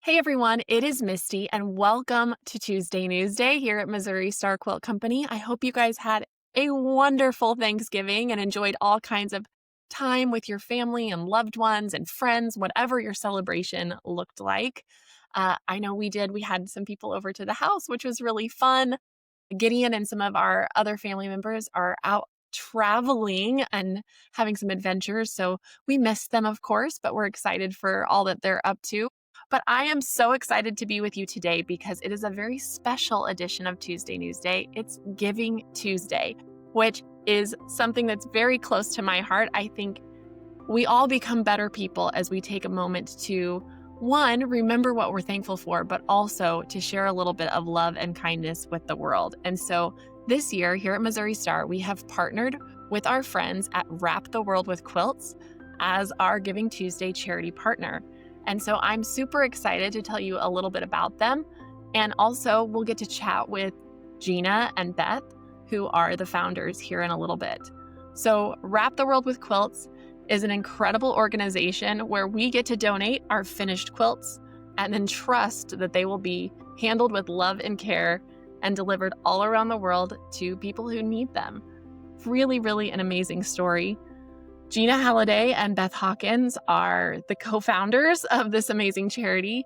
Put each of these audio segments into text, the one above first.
Hey everyone, it is Misty and welcome to Tuesday Newsday here at Missouri Star Quilt Company. I hope you guys had a wonderful Thanksgiving and enjoyed all kinds of time with your family and loved ones and friends, whatever your celebration looked like. I know we did. We had some people over to the house, which was really fun. Gideon and some of our other family members are out traveling and having some adventures. So we missed them, of course, but we're excited for all that they're up to. But I am so excited to be with you today because it is a very special edition of Tuesday Newsday. It's Giving Tuesday, which is something that's very close to my heart. I think we all become better people as we take a moment to, one, remember what we're thankful for, but also to share a little bit of love and kindness with the world. And so this year here at Missouri Star, we have partnered with our friends at Wrap the World with Quilts as our Giving Tuesday charity partner. And so I'm super excited to tell you a little bit about them. And also, we'll get to chat with Gina and Beth, who are the founders, here in a little bit. So, Wrap the World with Quilts is an incredible organization where we get to donate our finished quilts and then trust that they will be handled with love and care and delivered all around the world to people who need them. Really, really an amazing story. Gina Halliday and Beth Hawkins are the co-founders of this amazing charity,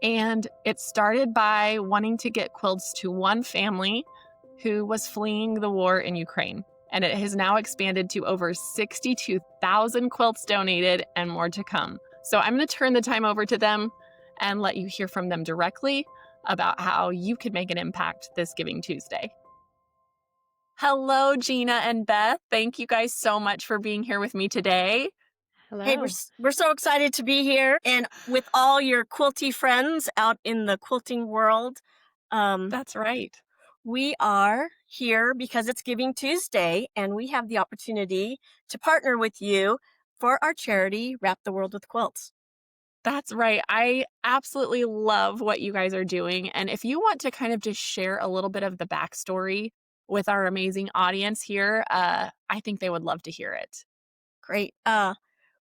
and it started by wanting to get quilts to one family who was fleeing the war in Ukraine. And it has now expanded to over 62,000 quilts donated and more to come. So I'm going to turn the time over to them and let you hear from them directly about how you could make an impact this Giving Tuesday. Hello, Gina and Beth. Thank you guys so much for being here with me today. Hey, Hello. we're so excited to be here and with all your quilty friends out in the quilting world. That's right. We are here because it's Giving Tuesday and we have the opportunity to partner with you for our charity, Wrap the World with Quilts. That's right. I absolutely love what you guys are doing. And if you want to kind of just share a little bit of the backstory with our amazing audience here, I think they would love to hear it. Great.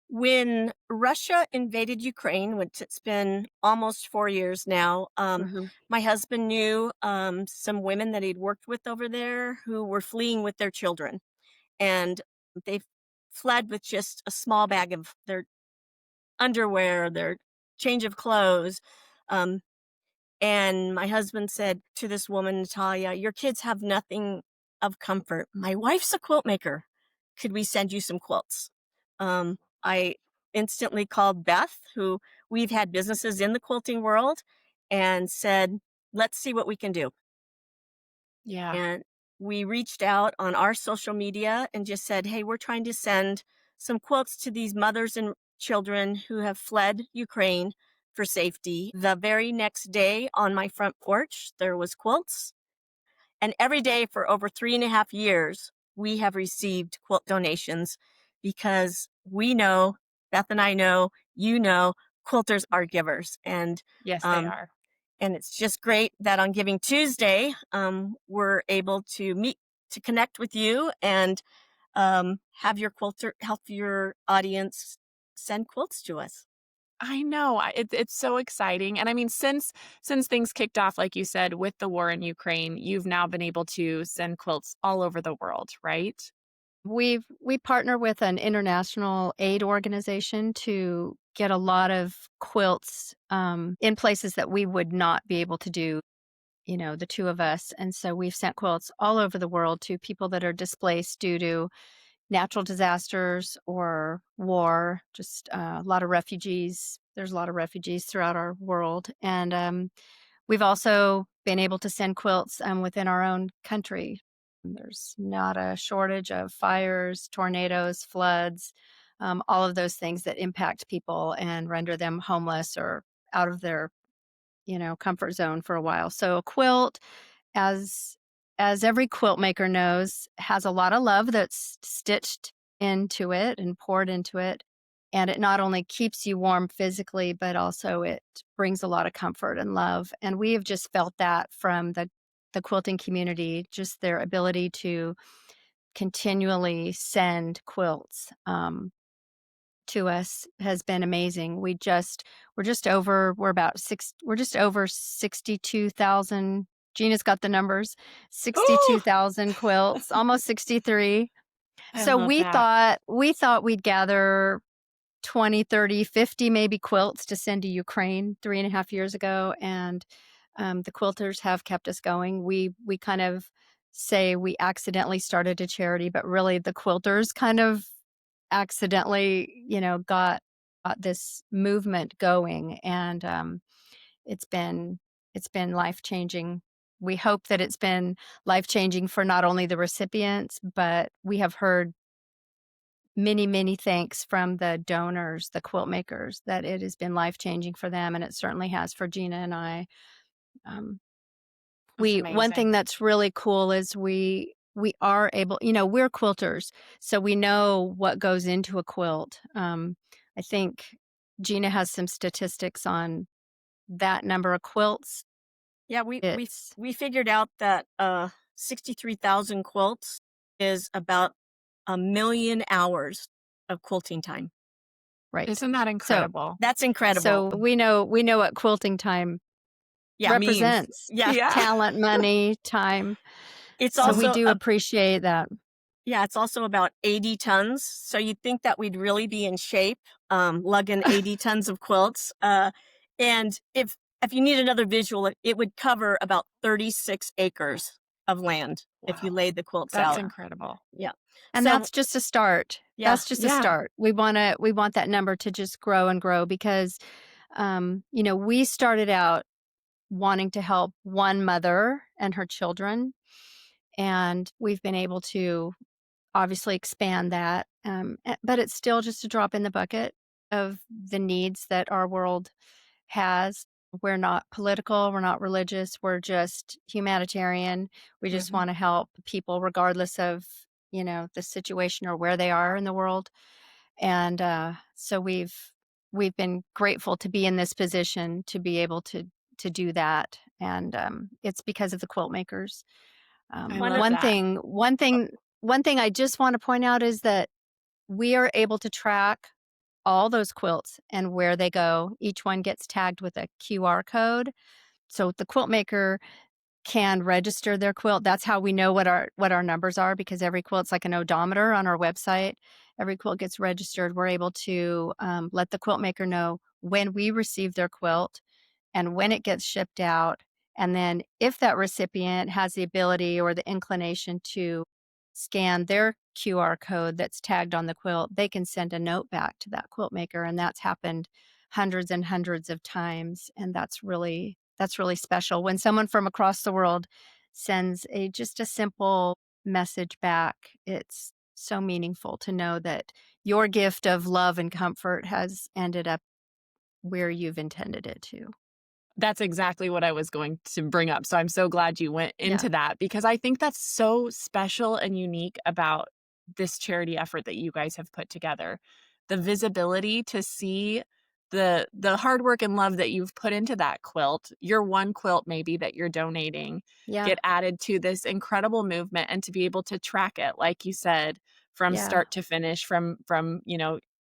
When Russia invaded Ukraine, which it's been almost 4 years now, Mhm. my husband knew some women that he'd worked with over there who were fleeing with their children. And they fled with just a small bag of their underwear, their change of clothes. Um, and my husband said to this woman, Natalia, your kids have nothing of comfort. My wife's a quilt maker. Could we send you some quilts? I instantly called Beth, who we've had businesses in the quilting world, and said, let's see what we can do. Yeah. And we reached out on our social media and just said, hey, we're trying to send some quilts to these mothers and children who have fled Ukraine for safety. The very next day on my front porch, there was quilts. And every day for over 3.5 years, we have received quilt donations because we know, Beth and I know, you know, quilters are givers. Yes, they Um, are. and it's just great that on Giving Tuesday, we're able to meet, to connect with you and have your quilter help your audience send quilts to us. I know. It's so exciting. And I mean, since things kicked off, like you said, with the war in Ukraine, you've now been able to send quilts all over the world, right? We partner with an international aid organization to get a lot of quilts in places that we would not be able to do, the two of us. And so we've sent quilts all over the world to people that are displaced due to natural disasters or war, just a lot of refugees. There's a lot of refugees throughout our world. And we've also been able to send quilts within our own country. There's not a shortage of fires, tornadoes, floods, all of those things that impact people and render them homeless or out of their, comfort zone for a while. So a quilt, as as every quilt maker knows, has a lot of love that's stitched into it and poured into it. And it not only keeps you warm physically, but also it brings a lot of comfort and love. And we have just felt that from the quilting community, just their ability to continually send quilts. to us has been amazing. We're just over 62,000. Gina's got the numbers. Oh, 62,000 quilts, almost 63. I So love that. we thought we'd gather 20, 30, 50 maybe quilts to send to Ukraine 3.5 years ago, and the quilters have kept us going. We kind of say we accidentally started a charity, but really the quilters kind of accidentally, got this movement going, and it's been it's been life changing. We hope that it's been life changing for not only the recipients, but we have heard many, many thanks from the donors, the quilt makers, that it has been life changing for them, and it certainly has for Gina and I. Um, That's we One thing amazing. that's really cool is we are able, we're quilters, so we know what goes into a quilt. I think Gina has some statistics on that number of quilts. Yeah, we we It's we figured out that 63,000 quilts is about 1,000,000 hours of quilting time. right. Isn't that So incredible? That's incredible. so we know what quilting time Yeah, means. represents. Yeah. Yeah. Talent, money, time. It's So we also do appreciate that. yeah, it's also about 80 tons. So you'd think that we'd really be in shape, lugging 80 tons of quilts. And if you need another visual, it would cover about 36 acres of land if you Wow. laid the quilts That's out. Yeah. incredible. Yeah. And So that's just a start. yeah, That's just a Yeah. start. We want that number to just grow and grow because we started out wanting to help one mother and her children, and we've been able to obviously expand that. But it's still just a drop in the bucket of the needs that our world has. We're not political, we're not religious, we're just humanitarian. We just Mhm. want to help people regardless of, the situation or where they are in the world. And so we've been grateful to be in this position to be able to do that. And it's because of the quilt makers. I one love of One that. thing, one thing, one thing I just want to point out is that we are able to track all those quilts and where they go. Each one gets tagged with a QR code. So the quilt maker can register their quilt. That's how we know what our numbers are, because every quilt's like an odometer on our website. Every quilt gets registered. We're able to let the quilt maker know when we receive their quilt and when it gets shipped out. And then if that recipient has the ability or the inclination to scan their QR code that's tagged on the quilt, they can send a note back to that quilt maker. And that's happened hundreds and hundreds of times. And that's really special. When someone from across the world sends just a simple message back, it's so meaningful to know that your gift of love and comfort has ended up where you've intended it to. That's exactly what I was going to bring up. So I'm so glad you went Yeah. into that because I think that's so special and unique about this charity effort that you guys have put together. The visibility to see the hard work and love that you've put into that quilt, your one quilt maybe that you're donating, Yeah. get added to this incredible movement and to be able to track it, like you said, from Yeah. start to finish, from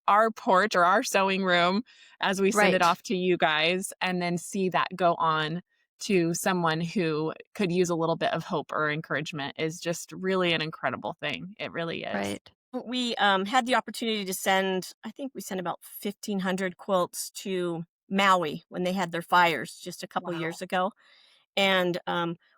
our porch or our sewing room as we send it Right. off to you guys and then see that go on to someone who could use a little bit of hope or encouragement is just really an incredible thing. It really is. Right. we had the opportunity to send, I think we sent about 1,500 quilts to Maui when they had their fires just a couple Wow. years ago. And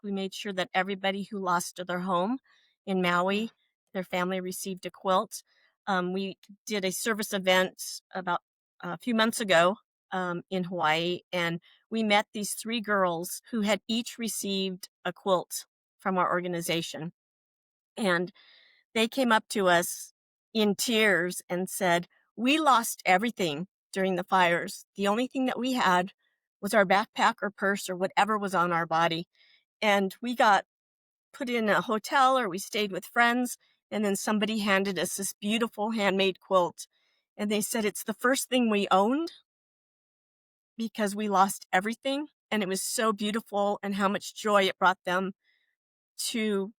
we made sure that everybody who lost their home in Yeah. Maui, their family received a quilt. We did a service event about a few months ago in Hawaii, and we met these three girls who had each received a quilt from our organization. And they came up to us in tears and said, "We lost everything during the fires. The only thing that we had was our backpack or purse or whatever was on our body. And we got put in a hotel or we stayed with friends. And then somebody handed us this beautiful handmade quilt. And they said it's the first thing we owned because we lost everything. And it was so beautiful and how much joy it brought them to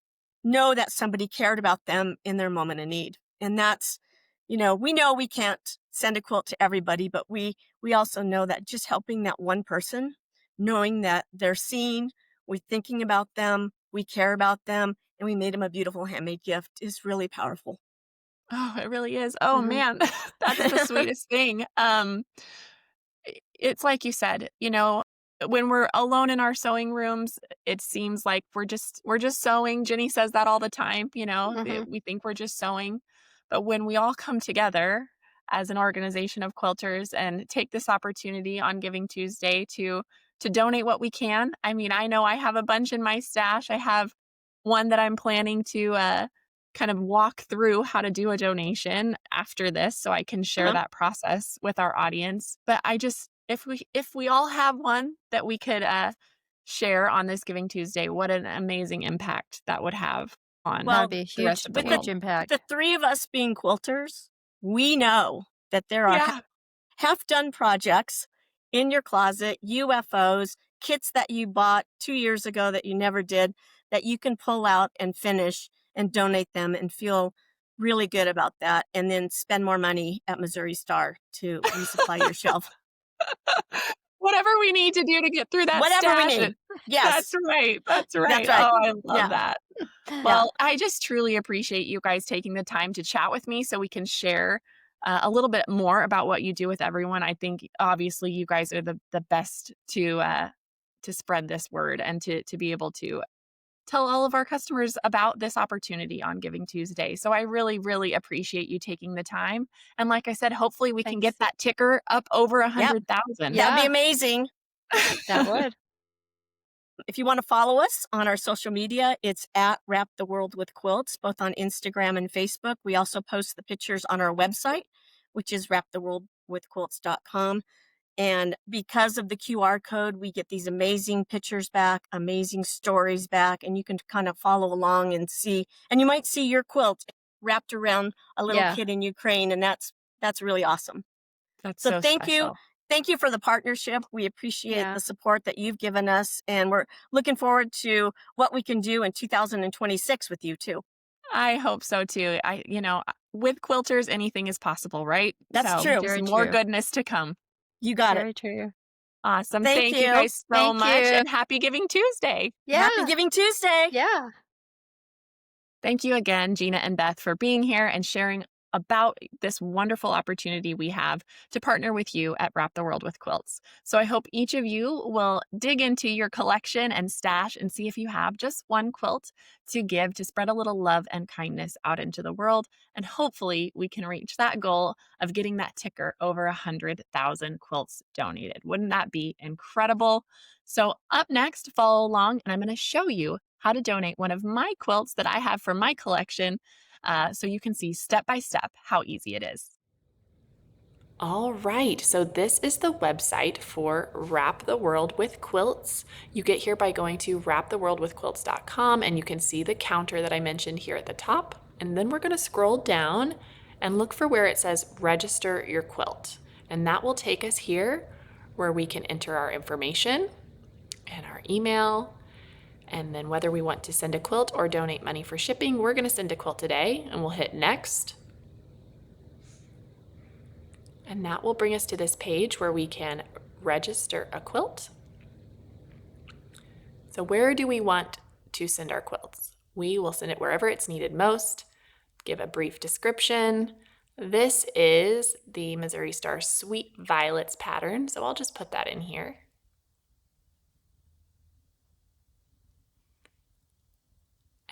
know that somebody cared about them in their moment of need. And that's, we know we can't send a quilt to everybody, but we also know that just helping that one person, knowing that they're seen, we're thinking about them, we care about them, and we made them a beautiful handmade gift is really powerful. Oh, it really is. Oh, Mhm. man. That's the sweetest thing. It's like you said, when we're alone in our sewing rooms, it seems like we're just sewing. Jenny says that all the time, Mhm. we think we're just sewing. But when we all come together as an organization of quilters and take this opportunity on Giving Tuesday to donate what we can. I mean, I know I have a bunch in my stash. I have one that I'm planning to kind of walk through how to do a donation after this so I can share Uh-huh. that process with our audience. But I just if we all have one that we could share on this Giving Tuesday, what an amazing impact that would have on That would Well, be a the rest huge of the with the huge world. impact. 3 of us being quilters, we know that there are Yeah. half-done projects in your closet, UFOs, kits that you bought 2 years ago that you never did, that you can pull out and finish and donate them and feel really good about that, and then spend more money at Missouri Star to resupply your shelf. Whatever we need to do to get through that Whatever we stash. need. That's Yes, right. That's that's right. right. Oh, I love Yeah, that. yeah. Well, I just truly appreciate you guys taking the time to chat with me so we can share a little bit more about what you do with everyone. I think obviously you guys are the best to spread this word and to be able to tell all of our customers about this opportunity on Giving Tuesday. So I really, really appreciate you taking the time. And like I said, hopefully we can get Thanks. that ticker up over Yep, 100,000. that'd be Yeah, amazing. that would. If you want to follow us on our social media, it's at Wrap the World with Quilts, both on Instagram and Facebook. We also post the pictures on our website, which is wraptheworldwithquilts.com. And because of the QR code, we get these amazing pictures back, amazing stories back, and you can kind of follow along and see. And you might see your quilt wrapped around a little Yeah, kid in Ukraine, and that's really awesome. That's So so thank you. special. Thank you for the partnership. We appreciate yeah. the support that you've given us, and we're looking forward to what we can do in 2026 with you too. I hope so too. With quilters, anything is possible, right? That's So true. just Very more true. goodness to come. You got it. Very true. Awesome. Thank Thank you you. guys so Thank much you. and happy Giving Tuesday. Happy Yeah, Giving Tuesday. yeah. Thank you again, Gina and Beth, for being here and sharing about this wonderful opportunity we have to partner with you at Wrap the World with Quilts. So I hope each of you will dig into your collection and stash and see if you have just one quilt to give to spread a little love and kindness out into the world. And hopefully we can reach that goal of getting that ticker over 100,000 quilts donated. Wouldn't that be incredible? So up next, follow along and I'm going to show you how to donate one of my quilts that I have from my collection so you can see step by step how easy it is. All right, so this is the website for Wrap the World with Quilts. You get here by going to wraptheworldwithquilts.com and you can see the counter that I mentioned here at the top. And then we're going to scroll down and look for where it says register your quilt. And that will take us here where we can enter our information and our email. And then whether we want to send a quilt or donate money for shipping, we're going to send a quilt today and we'll hit next. And that will bring us to this page where we can register a quilt. So where do we want to send our quilts? We will send it wherever it's needed most. Give a brief description. This is the Missouri Star Sweet Violets pattern, so I'll just put that in here.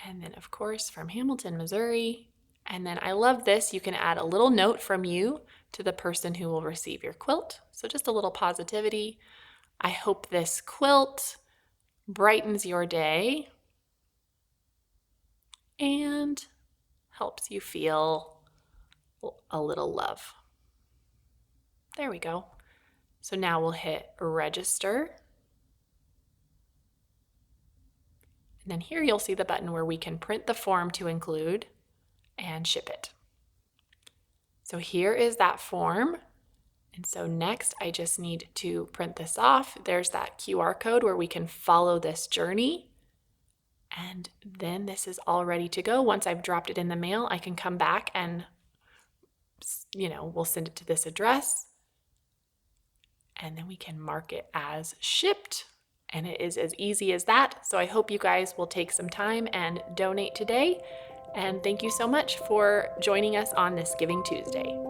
And then, of course, from Hamilton, Missouri. And then I love this. You can add a little note from you to the person who will receive your quilt. So just a little positivity. I hope this quilt brightens your day and helps you feel a little love. There we go. So now we'll hit register. And then here you'll see the button where we can print the form to include and ship it. So here is that form. And so next I just need to print this off. There's that QR code where we can follow this journey. And then this is all ready to go. Once I've dropped it in the mail, I can come back and we'll send it to this address, and then we can mark it as shipped. And it is as easy as that. So I hope you guys will take some time and donate today. And thank you so much for joining us on this Giving Tuesday.